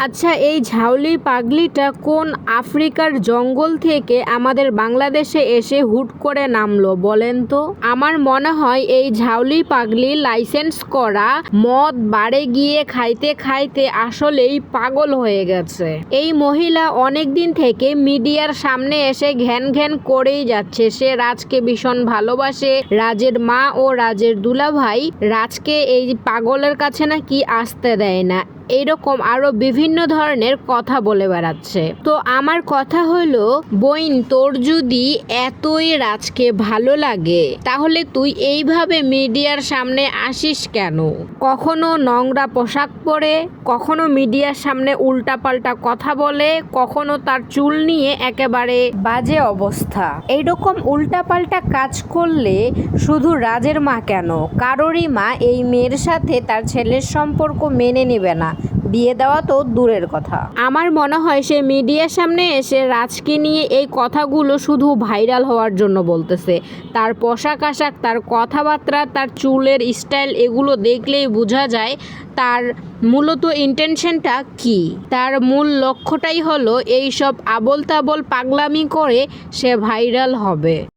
আচ্ছা, এই ঝাউলি পাগলিটা কোন আফ্রিকার জঙ্গল থেকে আমাদের বাংলাদেশে এসে হুট করে নামলো বলেন তো? আমার মনে হয় এই ঝাউলি পাগলি লাইসেন্স করা মদ বারে গিয়ে খাইতে খাইতে আসলেই পাগল হয়ে গেছে। এই মহিলা অনেকদিন থেকে মিডিয়ার সামনে এসে ঘ্যান ঘ্যান করেই যাচ্ছে সে রাজকে ভীষণ ভালোবাসে, রাজের মা ও রাজের দুলাভাই রাজকে এই পাগলের কাছে নাকি আসতে দেয় না, এইরকম আরো বিভিন্ন ধরনের কথা বলে বেড়াচ্ছে। তো আমার কথা হলো, বইন তোর যদি এতই রাজকে ভালো লাগে তাহলে তুই এইভাবে মিডিয়ার সামনে আসিস কেন? কখনো নোংরা পোশাক পরে, কখনো মিডিয়ার সামনে উল্টাপাল্টা কথা বলে, কখনো তার চুল নিয়ে একেবারে বাজে অবস্থা। এইরকম উল্টাপাল্টা কাজ করলে শুধু রাজের মা কেন, কারোরই মা এই মেয়ের সাথে তার ছেলের সম্পর্ক মেনে নেবে না, বিয়ে দেওয়া তো দূরের কথা। আমার মনে হয় সে মিডিয়ার সামনে এসে রাজকে নিয়ে এই কথাগুলো শুধু ভাইরাল হওয়ার জন্য বলতেছে। তার পোশাক আশাক, তার কথাবার্তা, তার চুলের স্টাইল, এগুলো দেখলেই বোঝা যায় তার মূলত ইন্টেনশনটা কি। তার মূল লক্ষ্যটাই হলো এই সব আবোল তাবোল পাগলামি করে সে ভাইরাল হবে।